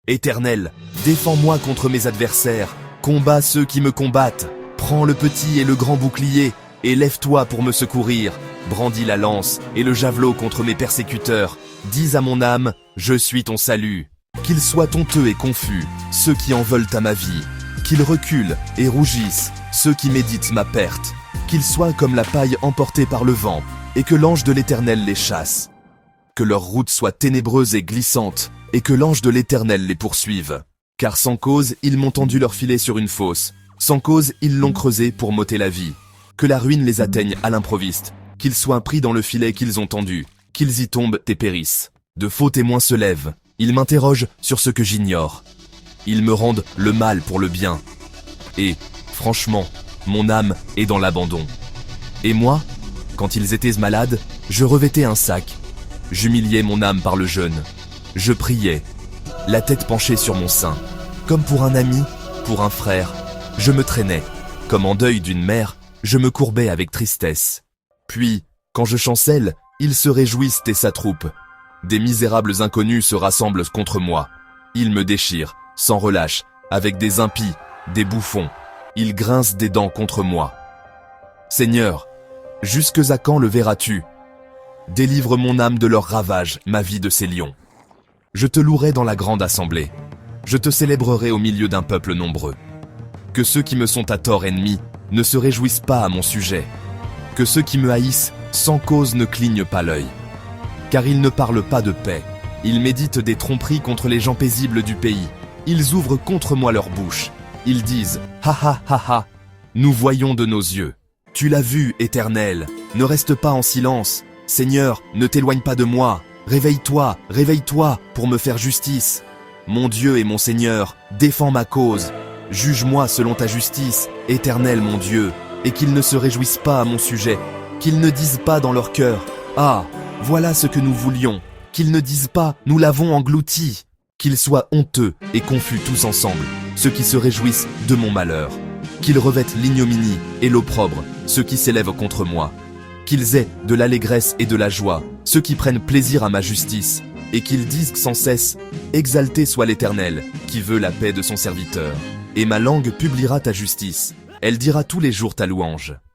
Éternel, défends-moi contre mes adversaires, combats ceux qui me combattent. Prends le petit et le grand bouclier, et lève-toi pour me secourir. Brandis la lance et le javelot contre mes persécuteurs. Dis à mon âme, je suis ton salut. Qu'ils soient honteux et confus, ceux qui en veulent à ma vie. Qu'ils reculent et rougissent, ceux qui méditent ma perte. Qu'ils soient comme la paille emportée par le vent, et que l'ange de l'Éternel les chasse. Que leur route soit ténébreuse et glissante, et que l'ange de l'Éternel les poursuive. Car sans cause, ils m'ont tendu leur filet sur une fosse. Sans cause, ils l'ont creusé pour m'ôter la vie. Que la ruine les atteigne à l'improviste, qu'ils soient pris dans le filet qu'ils ont tendu, qu'ils y tombent et périssent. De faux témoins se lèvent, ils m'interrogent sur ce que j'ignore. Ils me rendent le mal pour le bien. Et, franchement, mon âme est dans l'abandon. Et moi, quand ils étaient malades, je revêtais un sac. J'humiliais mon âme par le jeûne. Je priais, la tête penchée sur mon sein. Comme pour un ami, pour un frère, je me traînais. Comme en deuil d'une mère, je me courbais avec tristesse. Puis, quand je chancelle, ils se réjouissent et s'attroupent. Des misérables inconnus se rassemblent contre moi. Ils me déchirent, sans relâche, avec des impies, des bouffons. Ils grincent des dents contre moi. Seigneur, jusques à quand le verras-tu? Délivre mon âme de leurs ravages, ma vie de ces lions. Je te louerai dans la grande assemblée. Je te célébrerai au milieu d'un peuple nombreux. Que ceux qui me sont à tort ennemis ne se réjouissent pas à mon sujet. Que ceux qui me haïssent sans cause ne clignent pas l'œil. Car ils ne parlent pas de paix. Ils méditent des tromperies contre les gens paisibles du pays. Ils ouvrent contre moi leur bouche. Ils disent « Ha ha ha ha !» Nous voyons de nos yeux. Tu l'as vu, Éternel. Ne reste pas en silence. Seigneur, ne t'éloigne pas de moi. Réveille-toi, réveille-toi pour me faire justice. Mon Dieu et mon Seigneur, défends ma cause. Juge-moi selon ta justice, Éternel mon Dieu, et qu'ils ne se réjouissent pas à mon sujet, qu'ils ne disent pas dans leur cœur « Ah, voilà ce que nous voulions », qu'ils ne disent pas « Nous l'avons englouti », qu'ils soient honteux et confus tous ensemble, ceux qui se réjouissent de mon malheur, qu'ils revêtent l'ignominie et l'opprobre, ceux qui s'élèvent contre moi, qu'ils aient de l'allégresse et de la joie, ceux qui prennent plaisir à ma justice, et qu'ils disent sans cesse « Exalté soit l'Éternel, qui veut la paix de son serviteur ». Et ma langue publiera ta justice, elle dira tous les jours ta louange.